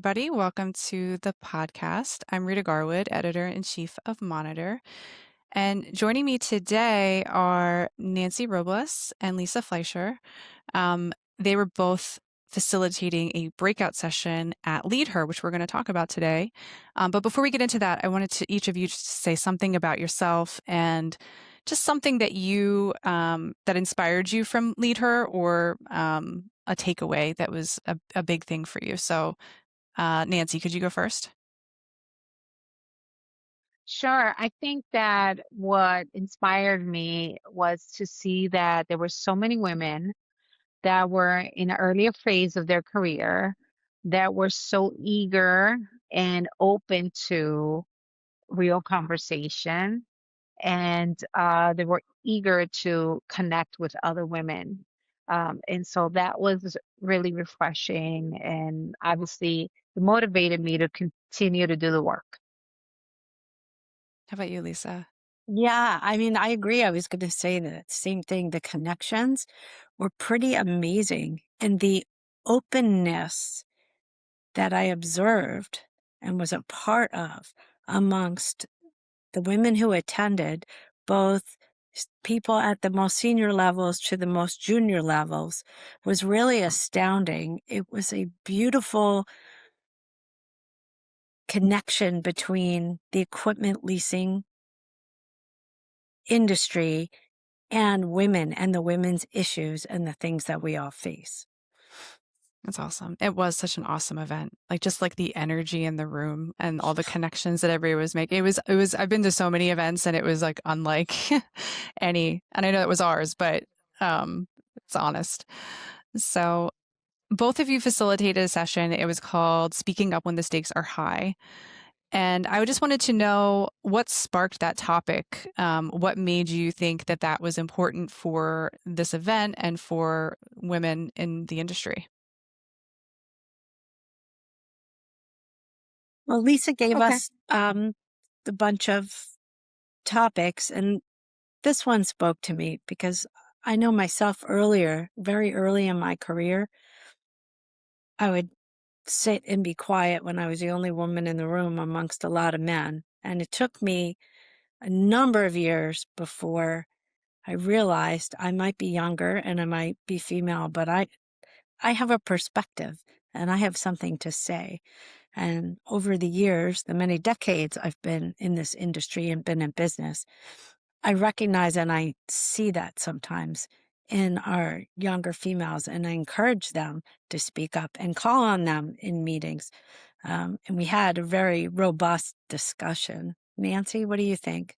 everybody. Welcome to the podcast. I'm Rita Garwood, editor-in-chief of Monitor. And joining me today are Nancy Robles and Lisa Fleischer. They were both facilitating a breakout session at LeadHER, which we're going to talk about today. But before we get into that, I wanted to each of you just say something about yourself and just something that that inspired you from LeadHER, or a takeaway that was a big thing for you. So Nancy, could you go first? Sure. I think that what inspired me was to see that there were so many women that were in an earlier phase of their career that were so eager and open to real conversation, and they were eager to connect with other women. And so that was really refreshing, and obviously it motivated me to continue to do the work. How about you, Lisa? Yeah, I mean, I agree. I was going to say the same thing. The connections were pretty amazing. And the openness that I observed and was a part of amongst the women who attended, both people at the most senior levels to the most junior levels, was really astounding. It was a beautiful connection between the equipment leasing industry and women and the women's issues and the things that we all face. That's awesome. It was such an awesome event. Like, just like the energy in the room and all the connections that everybody was making. It was, I've been to so many events and it was like unlike any, and I know it was ours, but it's honest. So both of you facilitated a session. It was called Speaking Up When the Stakes Are High. And I just wanted to know what sparked that topic. What made you think that that was important for this event and for women in the industry? Well, Lisa gave Okay. us the bunch of topics, and this one spoke to me because I know myself earlier, very early in my career, I would sit and be quiet when I was the only woman in the room amongst a lot of men. And it took me a number of years before I realized I might be younger and I might be female, but I have a perspective and I have something to say. And over the years, the many decades I've been in this industry and been in business, I recognize and I see that sometimes in our younger females, and I encourage them to speak up and call on them in meetings. And we had a very robust discussion. Nancy, what do you think?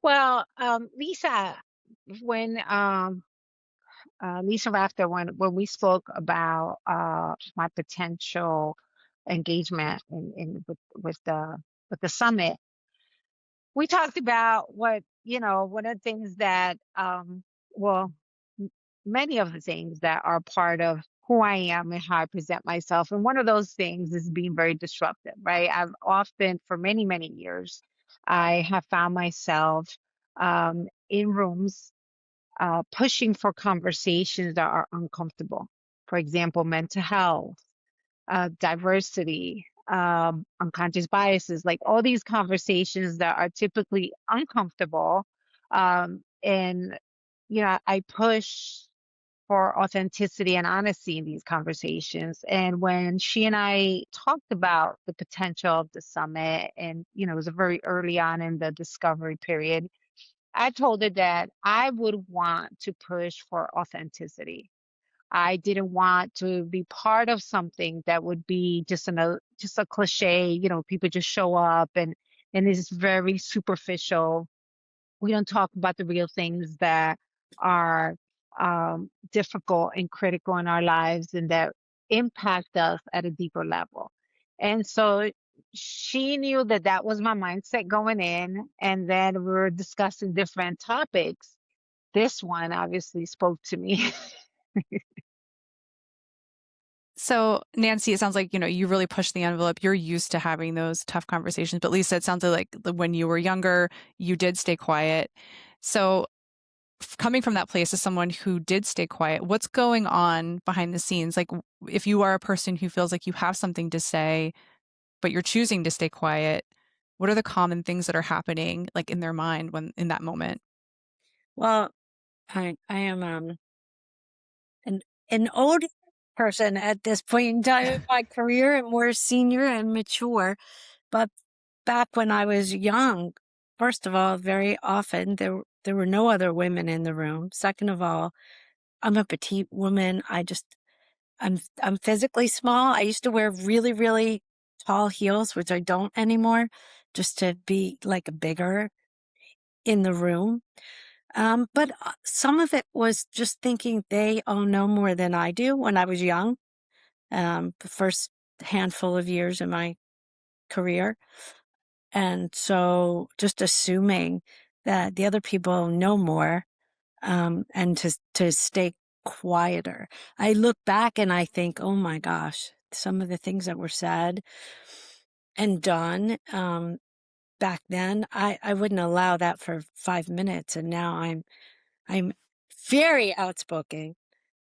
Well, Lisa, when Lisa Rafter, when we spoke about my potential engagement with the summit, we talked about one of the things that well, m- many of the things that are part of who I am and how I present myself. And one of those things is being very disruptive, right? I've often, for many, many years, I have found myself in rooms pushing for conversations that are uncomfortable. For example, mental health, diversity, unconscious biases, like all these conversations that are typically uncomfortable. And, I push for authenticity and honesty in these conversations. And when she and I talked about the potential of the summit, and, it was a very early on in the discovery period, I told her that I would want to push for authenticity. I didn't want to be part of something that would be just a cliche, people just show up and it's very superficial. We don't talk about the real things that are difficult and critical in our lives and that impact us at a deeper level. And so she knew that that was my mindset going in. And then we were discussing different topics. This one obviously spoke to me. So, Nancy, it sounds like, you really pushed the envelope. You're used to having those tough conversations. But Lisa, it sounds like when you were younger, you did stay quiet. So coming from that place as someone who did stay quiet, what's going on behind the scenes? Like, if you are a person who feels like you have something to say, but you're choosing to stay quiet, what are the common things that are happening, like in their mind when in that moment? Well, I am an an old person at this point in time in my career and more senior and mature. But back when I was young, first of all, very often there were no other women in the room. Second of all, I'm a petite woman. I'm physically small. I used to wear really, really tall heels, which I don't anymore, just to be like bigger in the room. But some of it was just thinking they all know more than I do when I was young, the first handful of years in my career. And so just assuming that the other people know more, and to stay quieter. I look back and I think, oh my gosh, some of the things that were said and done, back then, I wouldn't allow that for 5 minutes. And now I'm very outspoken,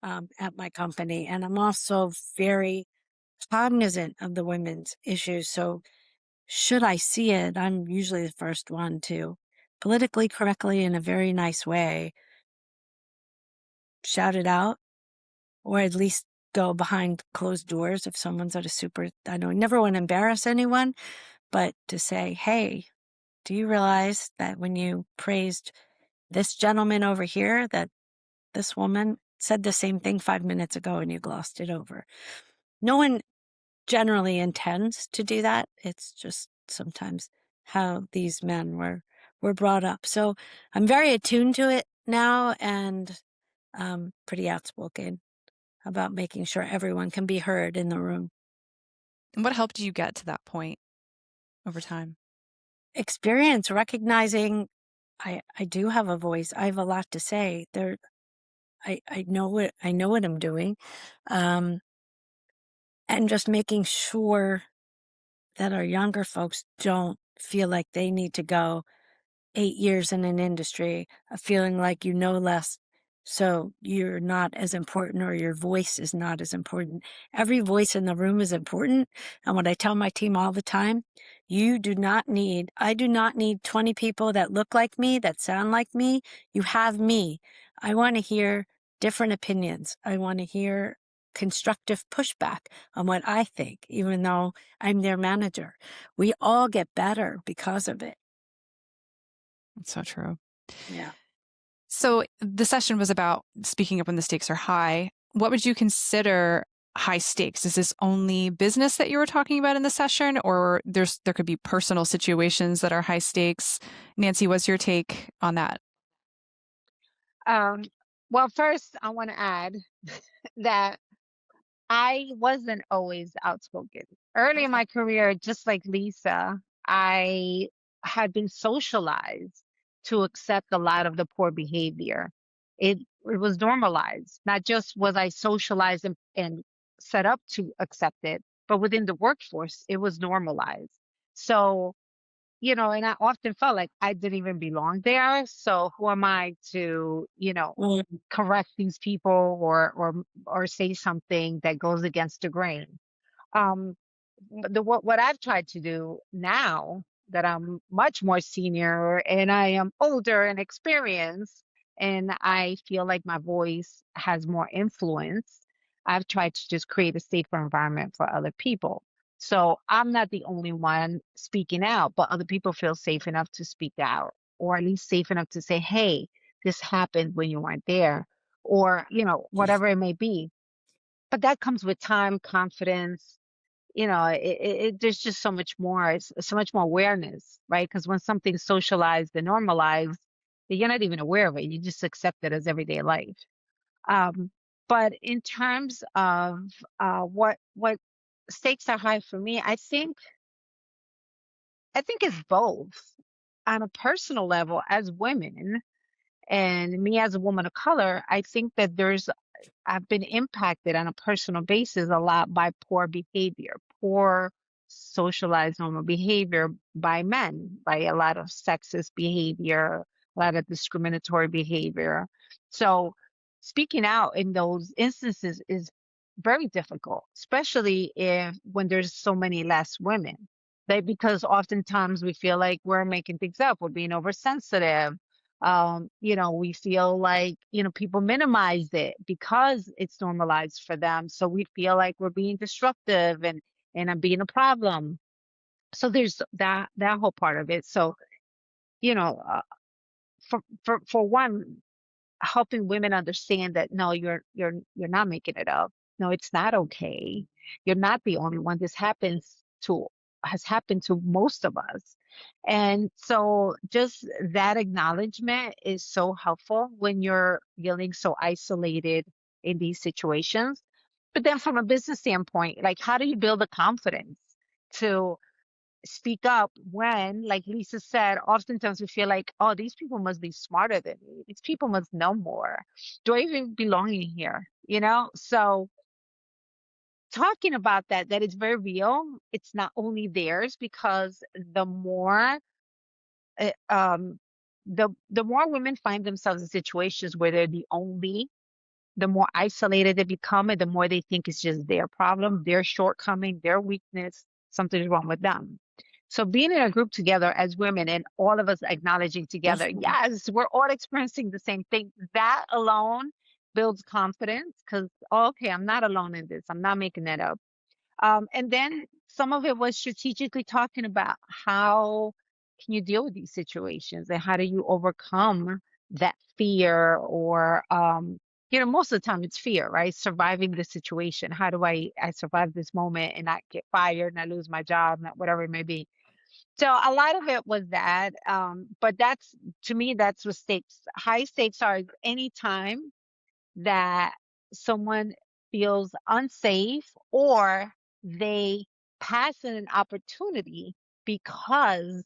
at my company. And I'm also very cognizant of the women's issues. So should I see it, I'm usually the first one to politically correctly in a very nice way shout it out, or at least go behind closed doors if someone's at a super, I don't never want to embarrass anyone, but to say, hey, do you realize that when you praised this gentleman over here, that this woman said the same thing 5 minutes ago and you glossed it over? No one generally intends to do that. It's just sometimes how these men were brought up. So I'm very attuned to it now and pretty outspoken about making sure everyone can be heard in the room. And what helped you get to that point over time? Experience recognizing I do have a voice. I have a lot to say. I know what I'm doing. Um, and just making sure that our younger folks don't feel like they need to go 8 years in an industry of feeling like you know less, so you're not as important or your voice is not as important. Every voice in the room is important. And what I tell my team all the time, I do not need 20 people that look like me, that sound like me. You have me. I want to hear different opinions. I want to hear constructive pushback on what I think, even though I'm their manager. We all get better because of it. That's so true. Yeah. So the session was about speaking up when the stakes are high. What would you consider high stakes? Is this only business that you were talking about in the session, or there could be personal situations that are high stakes? Nancy, what's your take on that? Um, well, first, I want to add that I wasn't always outspoken. Early in Okay. my career, just like Lisa, I had been socialized to accept a lot of the poor behavior. It was normalized. Not just was I socialized and set up to accept it, but within the workforce, it was normalized. So, and I often felt like I didn't even belong there. So who am I to, Mm, correct these people or say something that goes against the grain? Um, what I've tried to do now that I'm much more senior and I am older and experienced, and I feel like my voice has more influence, I've tried to just create a safer environment for other people. So I'm not the only one speaking out, but other people feel safe enough to speak out, or at least safe enough to say, hey, this happened when you weren't there, or, whatever it may be. But that comes with time, confidence, there's just so much more. It's so much more awareness, right? Because when something's socialized and normalized, you're not even aware of it. You just accept it as everyday life. Um, but in terms of what stakes are high for me, I think it's both. On a personal level, as women, and me as a woman of color, I think that I've been impacted on a personal basis a lot by poor behavior, poor socialized normal behavior by men, by a lot of sexist behavior, a lot of discriminatory behavior. So speaking out in those instances is very difficult, especially if when there's so many less women. Because oftentimes we feel like we're making things up, we're being oversensitive. We feel like, people minimize it because it's normalized for them. So we feel like we're being disruptive and I'm being a problem. So there's that whole part of it. So, you know, uh, for one, helping women understand that no, you're not making it up. No, it's not okay. You're not the only one. This has happened to most of us. And so just that acknowledgement is so helpful when you're feeling so isolated in these situations. But then from a business standpoint, like how do you build the confidence to speak up when, like Lisa said, oftentimes we feel like, oh, these people must be smarter than me. These people must know more. Do I even belong in here? So talking about that is very real. It's not only theirs because uh, um, the more women find themselves in situations where they're the only, the more isolated they become, and the more they think it's just their problem, their shortcoming, their weakness, something's wrong with them. So being in a group together as women and all of us acknowledging together, Definitely. yes, we're all experiencing the same thing. That alone builds confidence because, okay, I'm not alone in this. I'm not making that up. And then some of it was strategically talking about how can you deal with these situations and how do you overcome that fear or most of the time it's fear, right? Surviving the situation. How do I survive this moment and not get fired and I lose my job, not whatever it may be. So a lot of it was that. But that's, to me, that's what stakes. High stakes are any time that someone feels unsafe or they pass an opportunity because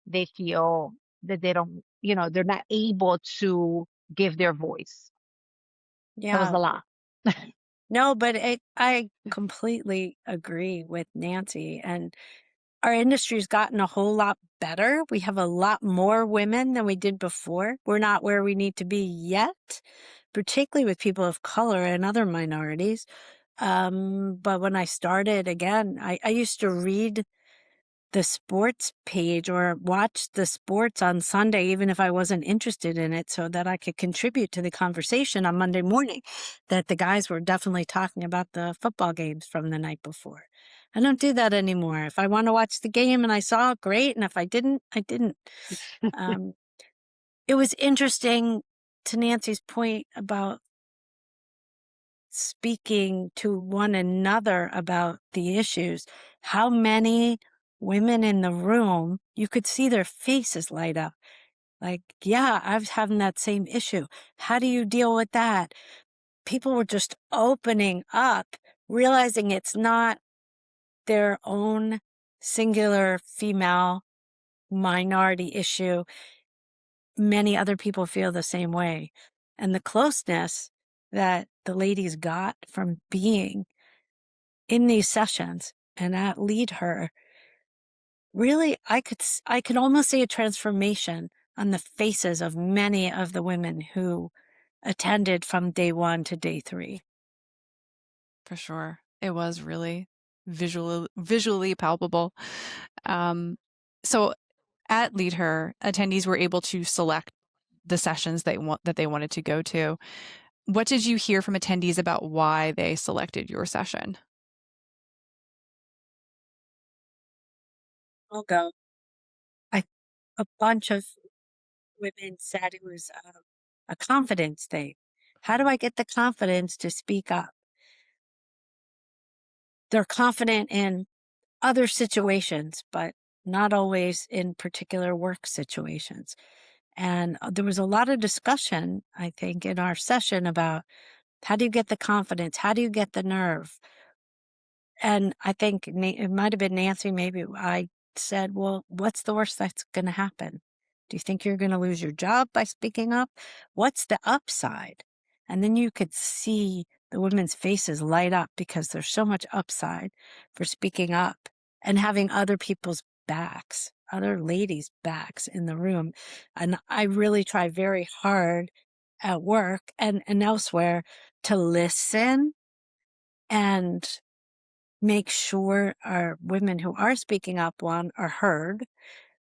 they feel that they don't, they're not able to give their voice. That was Yeah. a lot. No, but I completely agree with Nancy. And our industry's gotten a whole lot better. We have a lot more women than we did before. We're not where we need to be yet, particularly with people of color and other minorities. But when I started again, I used to read the sports page or watch the sports on Sunday, even if I wasn't interested in it, so that I could contribute to the conversation on Monday morning that the guys were definitely talking about the football games from the night before. I don't do that anymore. If I want to watch the game and I saw it, great. And if I didn't, I didn't. Um, it was interesting to Nancy's point about speaking to one another about the issues. How many women in the room, you could see their faces light up. Like, yeah, I was having that same issue. How do you deal with that? People were just opening up, realizing it's not their own singular female minority issue. Many other people feel the same way. And the closeness that the ladies got from being in these sessions and at LeadHER, really, I could almost see a transformation on the faces of many of the women who attended from day 1 to day 3. For sure. It was really visually palpable. So at LeadHER, attendees were able to select the sessions that they wanted to go to. What did you hear from attendees about why they selected your session? I'll go. A bunch of women said it was a confidence thing. How do I get the confidence to speak up? They're confident in other situations, but not always in particular work situations. And there was a lot of discussion, I think, in our session about how do you get the confidence? How do you get the nerve? And I think it might have been Nancy, maybe I said, well, what's the worst that's going to happen? Do you think you're going to lose your job by speaking up? What's the upside? And then you could see the women's faces light up because there's so much upside for speaking up and having other people's backs. other ladies' backs in the room. And I really try very hard at work and elsewhere to listen and make sure our women who are speaking up, one, are heard,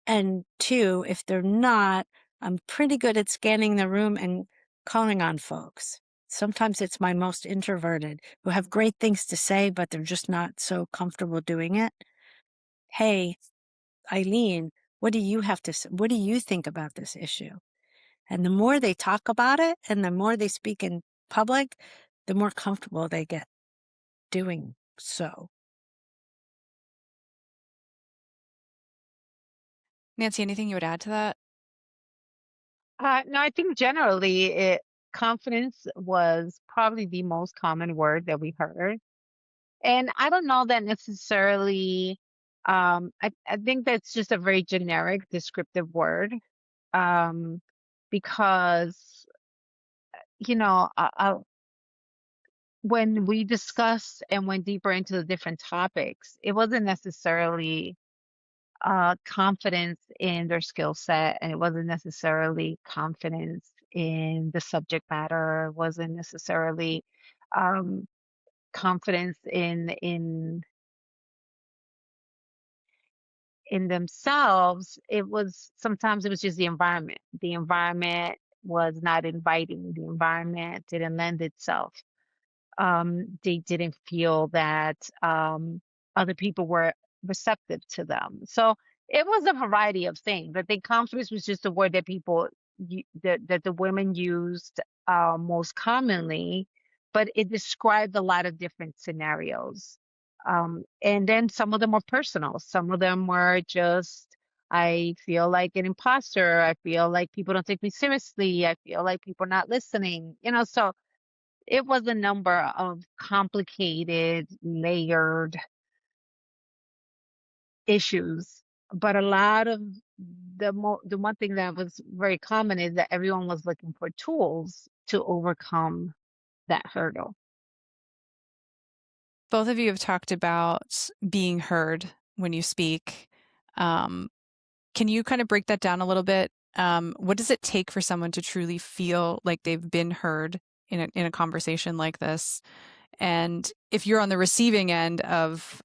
and two, if they're not, I'm pretty good at scanning the room and calling on folks. Sometimes it's my most introverted who have great things to say, but they're just not so comfortable doing it. Hey, Eileen, what do you have to say? What do you think about this issue? And the more they talk about it and the more they speak in public, the more comfortable they get doing so. Nancy, anything you would add to that? No, I think generally confidence was probably the most common word that we heard. And I don't know that necessarily, I think that's just a very generic descriptive word. Um, because, when we discussed and went deeper into the different topics, it wasn't necessarily confidence in their skill set, and it wasn't necessarily confidence in the subject matter. It wasn't necessarily um, confidence in themselves. It was sometimes it was just the environment. The environment was not inviting. The environment didn't lend itself. They didn't feel that other people were receptive to them. So it was a variety of things. I think confidence was just a word that that the women used most commonly, but it described a lot of different scenarios. And then some of them were personal. Some of them were just, I feel like an imposter. I feel like people don't take me seriously. I feel like people are not listening. So it was a number of complicated, layered issues. But a lot of the one thing that was very common is that everyone was looking for tools to overcome that hurdle. Both of you have talked about being heard when you speak. Um, can you kind of break that down a little bit? What does it take for someone to truly feel like they've been heard in a conversation like this? And if you're on the receiving end of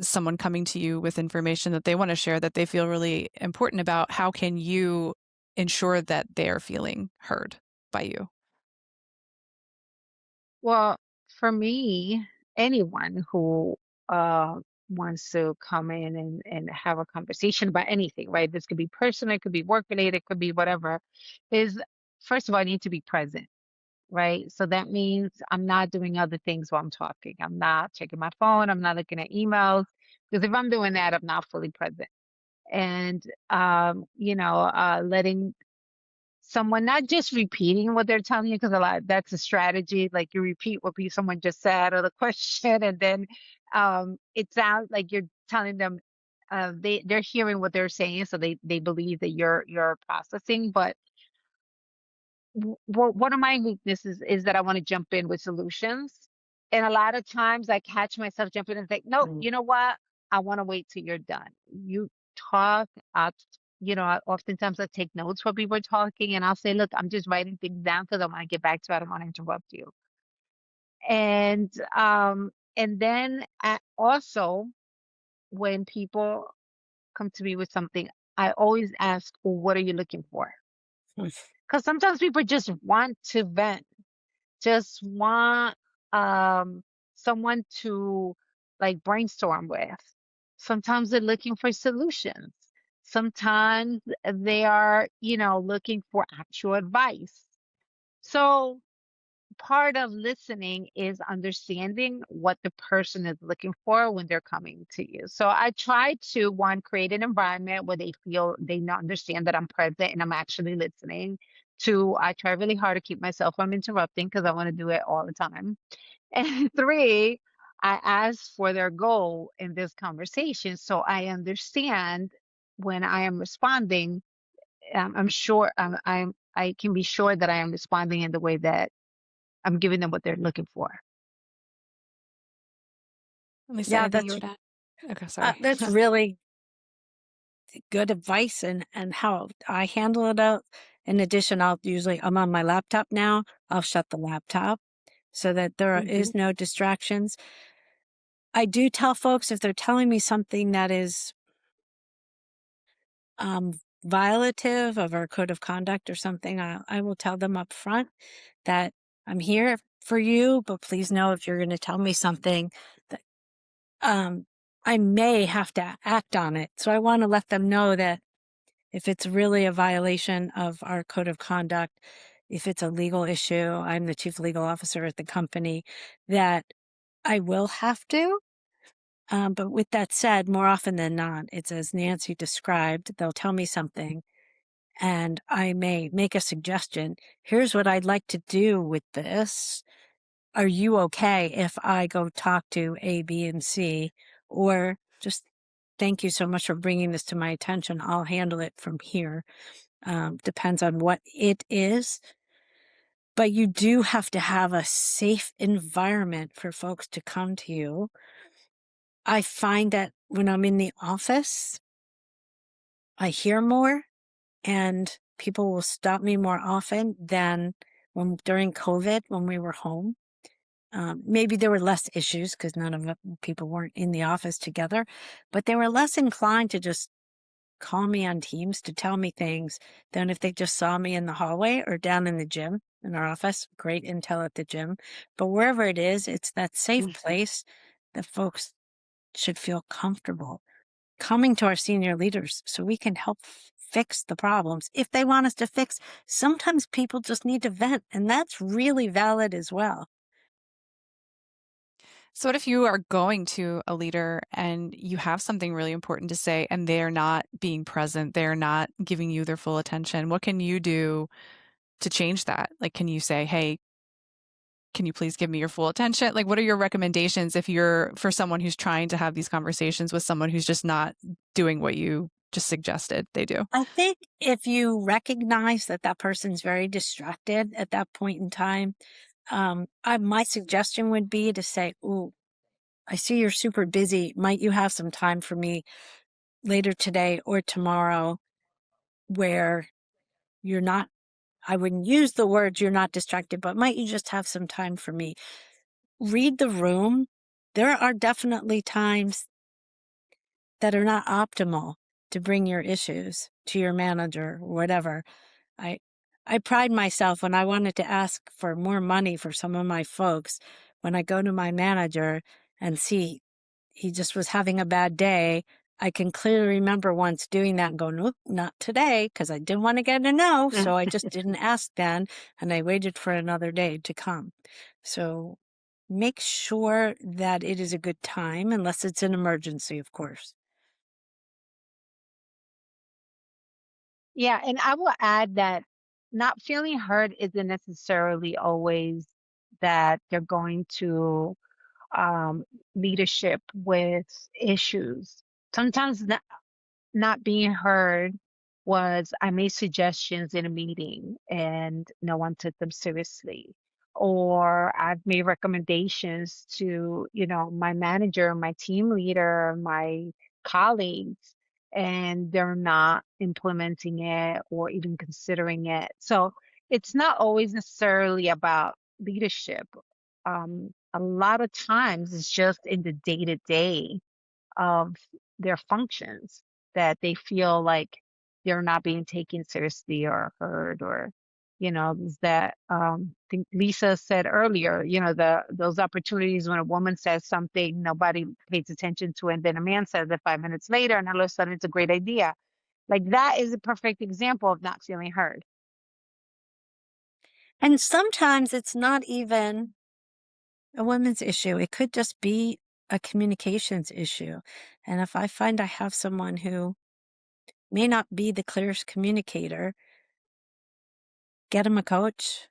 someone coming to you with information that they want to share that they feel really important about, how can you ensure that they're feeling heard by you? Well, for me, anyone who uh, wants to come in and have a conversation about anything, right? This could be personal, it could be work related, it could be whatever, is first of all, I need to be present, right? So that means I'm not doing other things while I'm talking. I'm not checking my phone, I'm not looking at emails, because if I'm doing that, I'm not fully present. And, letting someone not just repeating what they're telling you, because a lot that's a strategy, like you repeat what someone just said or the question, and then it sounds like you're telling them they're hearing what they're saying, so they believe that you're processing. But one of my weaknesses is that I want to jump in with solutions, and a lot of times I catch myself jumping in and think, nope, you know what, I want to wait till you're done. You talk. Oftentimes I take notes while people are talking, and I'll say, look, I'm just writing things down because I want to get back to it. I don't want to interrupt you. And then also, when people come to me with something, I always ask, well, what are you looking for? Because sometimes people just want to vent, just want um someone to like brainstorm with. Sometimes they're looking for solutions. Sometimes they are, looking for actual advice. So part of listening is understanding what the person is looking for when they're coming to you. So I try to, one, create an environment where they feel they understand that I'm present and I'm actually listening. Two, I try really hard to keep myself from interrupting because I want to do it all the time. And three, I ask for their goal in this conversation so I understand when I am responding. I'm sure I can be sure that I am responding in the way that I'm giving them what they're looking for. Lisa, Yeah, anything you would add? Okay, sorry. that's really good advice and how I handle it out. In addition, I'm on my laptop now. I'll shut the laptop so that there Mhm. is no distractions. I do tell folks if they're telling me something that is um, violative of our code of conduct or something, I will tell them up front that I'm here for you, but please know if you're going to tell me something that um, I may have to act on it. So I want to let them know that if it's really a violation of our code of conduct, if it's a legal issue, I'm the chief legal officer at the company, that I will have to. But with that said, more often than not, it's as Nancy described, they'll tell me something and I may make a suggestion. Here's what I'd like to do with this. Are you okay if I go talk to A, B, and C? Or just thank you so much for bringing this to my attention. I'll handle it from here. Depends on what it is. But you do have to have a safe environment for folks to come to you. I find that when I'm in the office, I hear more and people will stop me more often than during COVID when we were home. Maybe there were less issues because none of the people weren't in the office together, but they were less inclined to just call me on Teams to tell me things than if they just saw me in the hallway or down in the gym in our office. Great intel at the gym. But wherever it is, it's that safe place that folks should feel comfortable coming to our senior leaders so we can help fix the problems. If they want us to fix, sometimes people just need to vent, and that's really valid as well. So, what if you are going to a leader and you have something really important to say and they're not being present, they're not giving you their full attention? What can you do to change that? Like, can you say, hey, can you please give me your full attention? Like, what are your recommendations if you're for someone who's trying to have these conversations with someone who's just not doing what you just suggested they do? I think if you recognize that that person's very distracted at that point in time, my suggestion would be to say, "Ooh, I see you're super busy. Might you have some time for me later today or tomorrow where you're not, I wouldn't use the words you're not distracted, but might you just have some time for me?" Read the room. There are definitely times that are not optimal to bring your issues to your manager or whatever. I I pride myself when I wanted to ask for more money for some of my folks, when I go to my manager and see he just was having a bad day, I can clearly remember once doing that and go, "Nope, not today," because I didn't want to get a no, so I just didn't ask then, and I waited for another day to come. So make sure that it is a good time, unless it's an emergency, of course. Yeah, and I will add that not feeling heard isn't necessarily always that they're going to um, leadership with issues. Sometimes not being heard was I made suggestions in a meeting and no one took them seriously. Or I've made recommendations to, my manager, my team leader, my colleagues, and they're not implementing it or even considering it. So it's not always necessarily about leadership. A lot of times it's just in the day to day of their functions that they feel like they're not being taken seriously or heard or is that I think Lisa said earlier, those opportunities when a woman says something nobody pays attention to and then a man says it 5 minutes later and all of a sudden it's a great idea. Like that is a perfect example of not feeling heard. And sometimes it's not even a women's issue. It could just be a communications issue. And if I find I have someone who may not be the clearest communicator, get them a coach.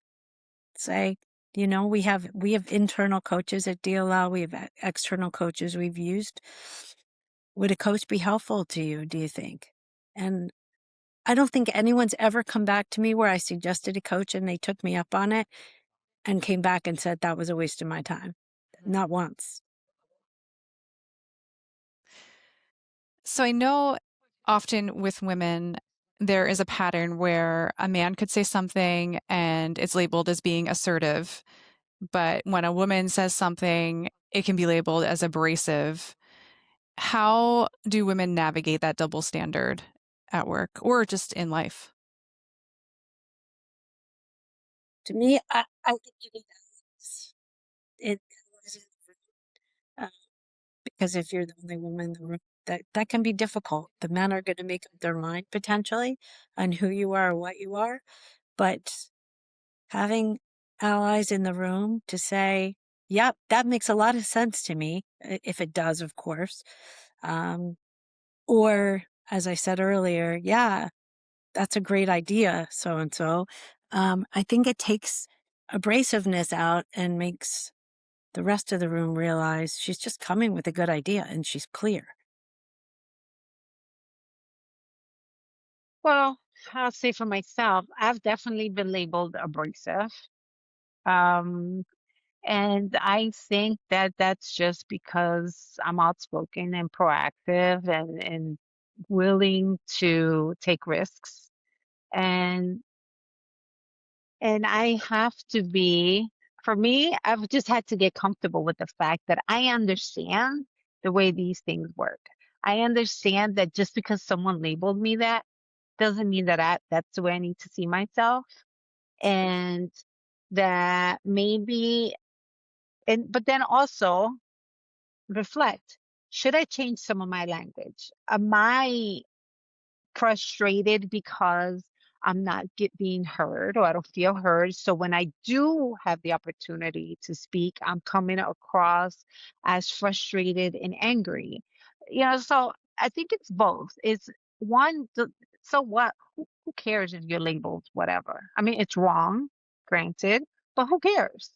Say, we have internal coaches at DLL. We have external coaches we've used. Would a coach be helpful to you, do you think? And I don't think anyone's ever come back to me where I suggested a coach and they took me up on it and came back and said that was a waste of my time. Not once. So I know often with women, there is a pattern where a man could say something and it's labeled as being assertive. But when a woman says something, it can be labeled as abrasive. How do women navigate that double standard at work or just in life? To me, I think you need balance. It uh, because if you're the only woman in the room, that can be difficult. The men are going to make up their mind potentially on who you are or what you are, but having allies in the room to say, "Yep, that makes a lot of sense to me," if it does, of course. Um, or as I said earlier, "Yeah, that's a great idea, so and so." I think it takes abrasiveness out and makes the rest of the room realize she's just coming with a good idea and she's clear. Well, I'll say for myself, I've definitely been labeled abrasive. Um, and I think that that's just because I'm outspoken and proactive and willing to take risks. And and I have to be, for me, I've just had to get comfortable with the fact that I understand the way these things work. I understand that just because someone labeled me that doesn't mean that that's the way I need to see myself. And that maybe, and but then also reflect, should I change some of my language? Am I frustrated because I'm not being heard or I don't feel heard? So when I do have the opportunity to speak, I'm coming across as frustrated and angry. So I think it's both. It's one, so what? Who cares if you're labeled whatever? I mean, it's wrong, granted, but who cares?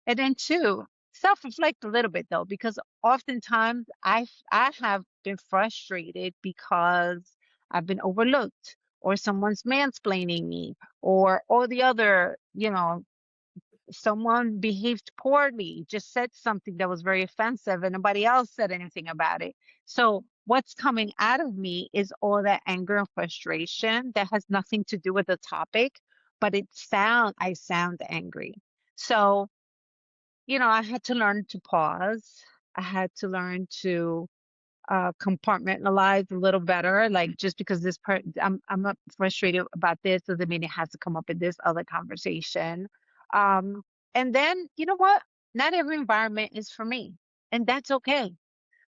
And then two, self-reflect a little bit though, because oftentimes I have been frustrated because I've been overlooked or someone's mansplaining me or all the other, someone behaved poorly, just said something that was very offensive and nobody else said anything about it. So what's coming out of me is all that anger and frustration that has nothing to do with the topic, but I sound angry. So, I had to learn to pause. I had to learn to compartmentalize a little better. Like just because I'm not frustrated about this doesn't mean it has to come up in this other conversation. Um, and then you know what? Not every environment is for me, and that's okay.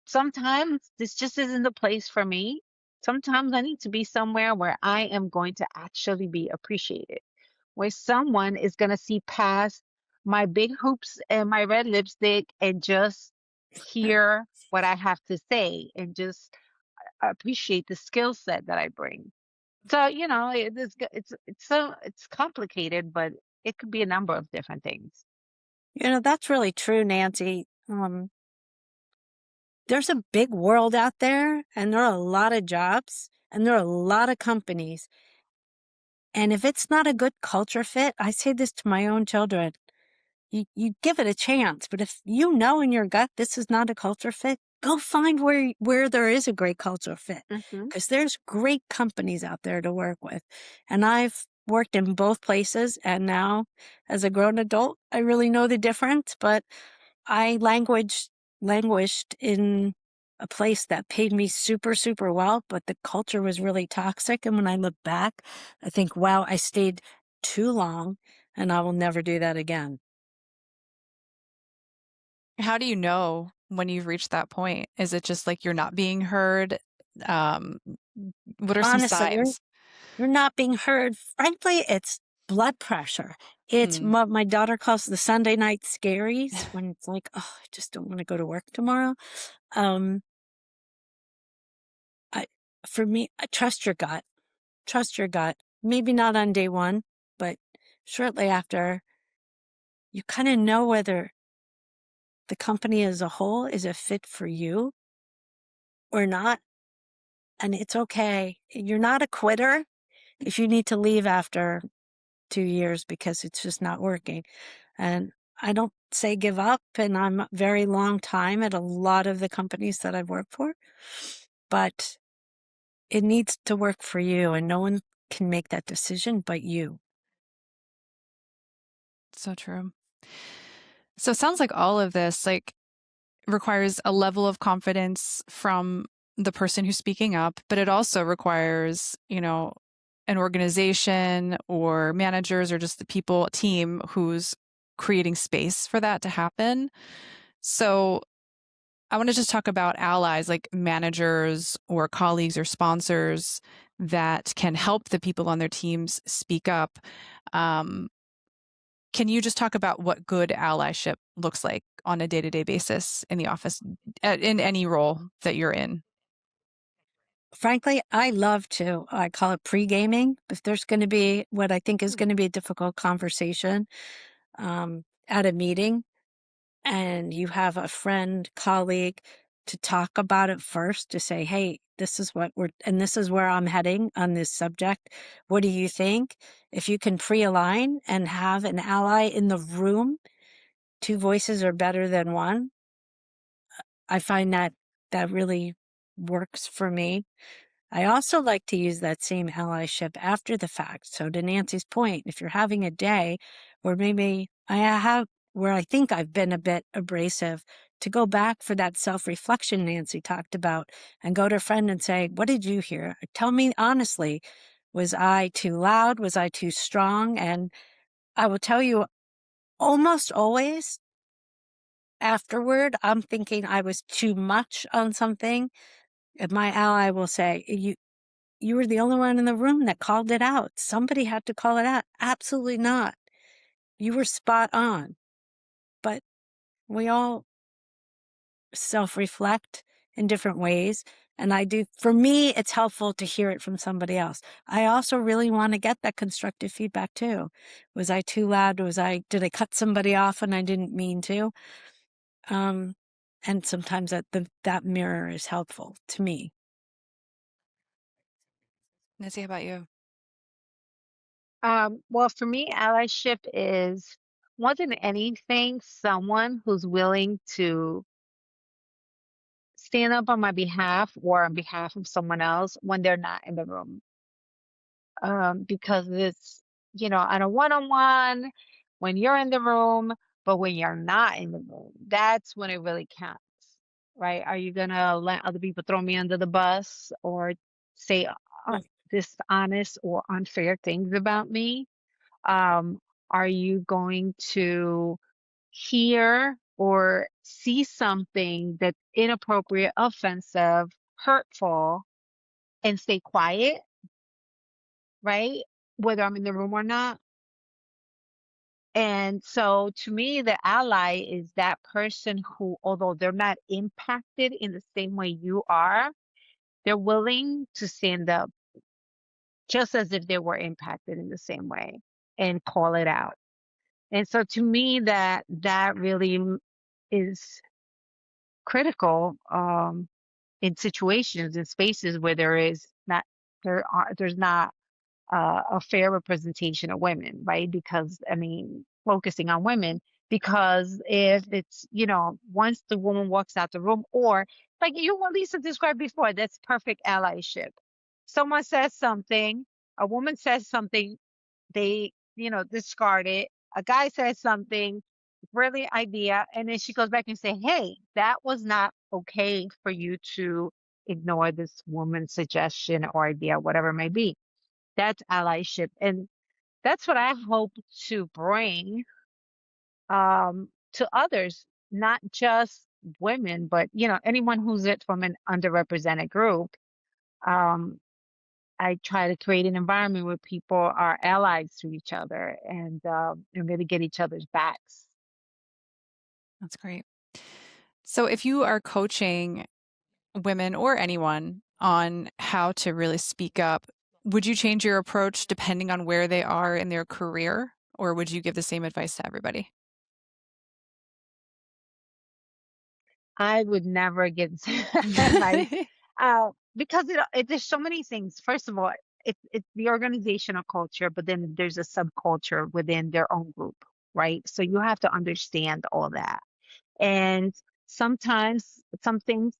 Sometimes this just isn't the place for me. Sometimes I need to be somewhere where I am going to actually be appreciated, where someone is going to see past my big hoops and my red lipstick and just hear what I have to say and just appreciate the skill set that I bring. So, it's complicated, but it could be a number of different things. That's really true, Nancy. There's a big world out there, and there are a lot of jobs, and there are a lot of companies. And if it's not a good culture fit, I say this to my own children, you give it a chance. But if you know in your gut this is not a culture fit, go find where there is a great culture fit, Hmm. because there's great companies out there to work with. And I've worked in both places, and now as a grown adult, I really know the difference. But I languished in a place that paid me super, super well, but the culture was really toxic. And when I look back, I think, wow, I stayed too long and I will never do that again. How do you know when you've reached that point? Is it just like you're not being heard? Um, what are some Honestly, signs? you're not being heard. Frankly, it's blood pressure. It's Hmm. what my daughter calls the Sunday night scaries, when it's like, oh, I just don't want to go to work tomorrow. Um, I, for me, trust your gut. Trust your gut. Maybe not on day one, but shortly after, you kind of know whether the company as a whole is a fit for you or not. And it's okay. You're not a quitter if you need to leave after 2 years because it's just not working. And I don't say give up, and I'm a very long time at a lot of the companies that I've worked for. But it needs to work for you, and no one can make that decision but you. So true. So it sounds like all of this requires a level of confidence from the person who's speaking up, but it also requires, an organization or managers or just the people team who's creating space for that to happen. So I want to just talk about allies like managers or colleagues or sponsors that can help the people on their teams speak up. Um, can you just talk about what good allyship looks like on a day-to-day basis in the office, in any role that you're in? Frankly, I love to, I call it pre-gaming. If there's going to be what I think is going to be a difficult conversation at a meeting, and you have a friend, colleague to talk about it first, to say, hey, this is and this is where I'm heading on this subject. What do you think? If you can pre-align and have an ally in the room, two voices are better than one. I find that really works for me. I also like to use that same allyship after the fact. So to Nancy's point, if you're having a day where maybe where I think I've been a bit abrasive, to go back for that self-reflection Nancy talked about and go to a friend and say, what did you hear? Tell me honestly, was I too loud? Was I too strong? And I will tell you, almost always afterward, I'm thinking I was too much on something. And my ally will say, you were the only one in the room that called it out. Somebody had to call it out. Absolutely not. You were spot on. But we all self-reflect in different ways. And for me, it's helpful to hear it from somebody else. I also really want to get that constructive feedback too. Was I too loud? Did I cut somebody off and I didn't mean to? And sometimes that mirror is helpful to me. Nancy, how about you? Well, for me, allyship is more than anything, someone who's willing to stand up on my behalf or on behalf of someone else when they're not in the room. Because it's, on a one-on-one, when you're in the room, but when you're not in the room, that's when it really counts, right? Are you gonna let other people throw me under the bus or say Right. dishonest or unfair things about me? Um, are you going to hear or see something that's inappropriate, offensive, hurtful, and stay quiet, right? Whether I'm in the room or not. And so to me, the ally is that person who, although they're not impacted in the same way you are, they're willing to stand up just as if they were impacted in the same way and call it out. And so to me, that really is critical in situations in spaces where there's not a fair representation of women, right? Because I mean, focusing on women, because if it's, once the woman walks out the room, or like what Lisa described before, that's perfect allyship. Someone says something, a woman says something, they, discard it. A guy says something, brilliant idea, and then she goes back and say, hey, that was not okay for you to ignore this woman's suggestion or idea, whatever it may be. That's allyship. And that's what I hope to bring to others, not just women, but anyone who's it from an underrepresented group. Um, I try to create an environment where people are allies to each other and really get each other's backs. That's great. So if you are coaching women or anyone on how to really speak up, would you change your approach depending on where they are in their career, or would you give the same advice to everybody? I would never give advice because there's so many things. First of all, it's the organizational culture, but then there's a subculture within their own group, right? So you have to understand all that. And Sometimes some things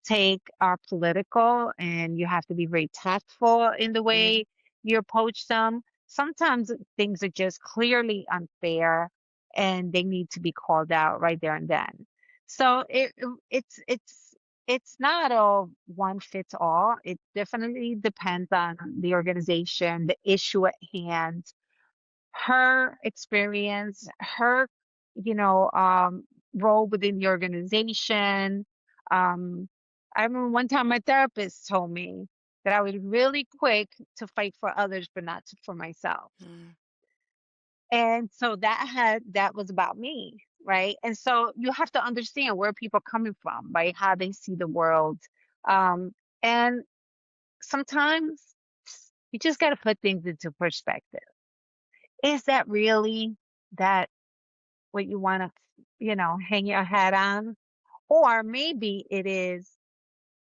are political and you have to be very tactful in the way you approach them. Sometimes things are just clearly unfair and they need to be called out right there and then. So it's not a one fits all. It definitely depends on the organization, the issue at hand, her experience, her, you know, role within the organization. Um, I remember one time my therapist told me that I was really quick to fight for others, but not for myself. Mm. And so that was about me, right? And so you have to understand where people are coming from, right? How they see the world. Um, and sometimes you just got to put things into perspective. Is that really that what you want to, hang your hat on? Or maybe it is,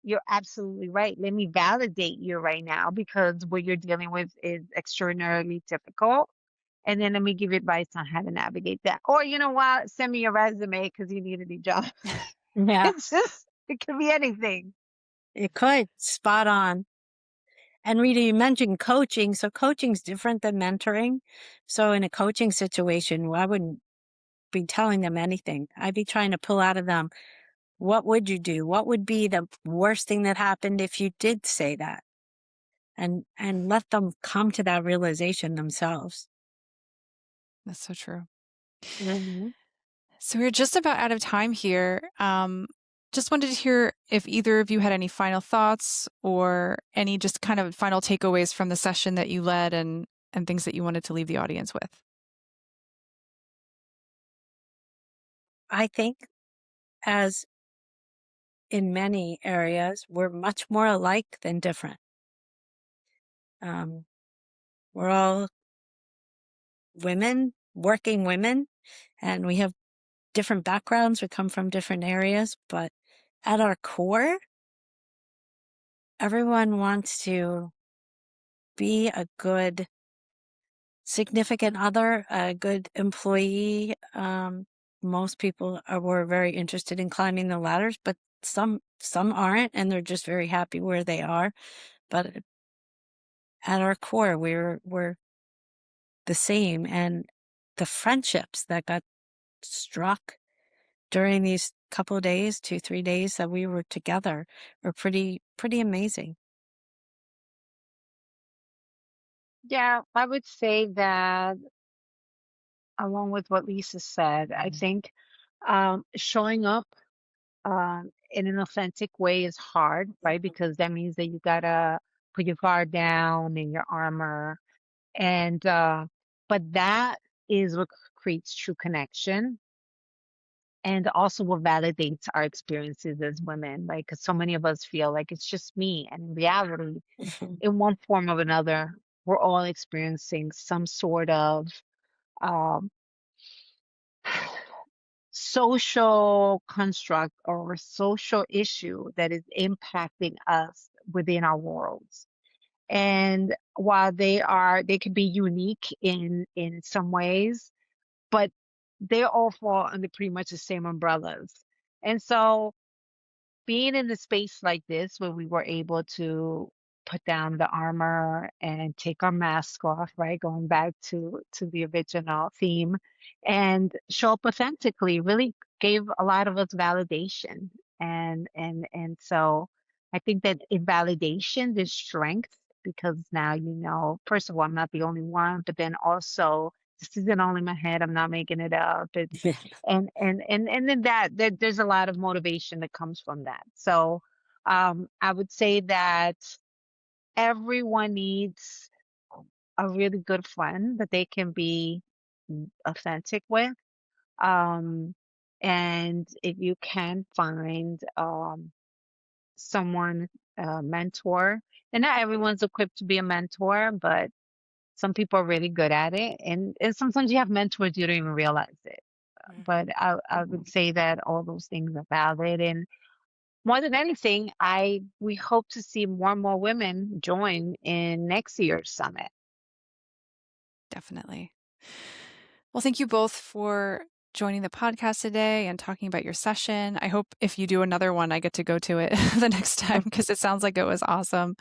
you're absolutely right. Let me validate you right now because what you're dealing with is extraordinarily difficult. And then let me give you advice on how to navigate that. Or you know what? Send me your resume because you need a new job. Yeah, It's just, it could be anything. it could. Spot on. And Rita, you mentioned coaching. So coaching's different than mentoring. So in a coaching situation, I wouldn't be telling them anything. I'd be trying to pull out of them, what would you do? What would be the worst thing that happened if you did say that? And let them come to that realization themselves. That's so true. Hmm. So we're just about out of time here. Just wanted to hear if either of you had any final thoughts or any just kind of final takeaways from the session that you led and things that you wanted to leave the audience with. I think, as in many areas, we're much more alike than different. Um, we're all women, working women, and we have different backgrounds. We come from different areas, but at our core, everyone wants to be a good significant other, a good employee. Most people were very interested in climbing the ladders, but some aren't, and they're just very happy where they are. But at our core, we're the same, and the friendships that got struck during these couple of days, 2, 3 days that we were together, were pretty amazing. Yeah, I would say that along with what Lisa said, I think showing up in an authentic way is hard, right? Because that means that you gotta put your guard down and your armor. And but that is what creates true connection and also what validates our experiences as women, right? Because so many of us feel like it's just me. And in reality, in one form or another, we're all experiencing some sort of um, social construct or social issue that is impacting us within our worlds. And while they can be unique in some ways, but they all fall under pretty much the same umbrellas. And so being in the space like this where we were able to put down the armor and take our mask off, right? Going back to the original theme and show up authentically really gave a lot of us validation. And so I think that in validation there's strength because now first of all, I'm not the only one, but then also this isn't only my head, I'm not making it up. And then there's a lot of motivation that comes from that. So I would say that everyone needs a really good friend that they can be authentic with. um and if you can find someone, a mentor, and not everyone's equipped to be a mentor, but some people are really good at it, and sometimes you have mentors you don't even realize it. But I would say that all those things are valid. And more than anything, we hope to see more and more women join in next year's summit. Definitely. Well, thank you both for joining the podcast today and talking about your session. I hope if you do another one, I get to go to it the next time because it sounds like it was awesome.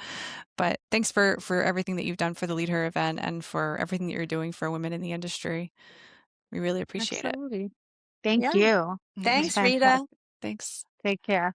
But thanks for everything that you've done for the LeadHER event and for everything that you're doing for women in the industry. We really appreciate it. Absolutely. Thank Yeah. you. It was Thanks, Rita. fantastic. Thanks. Take care.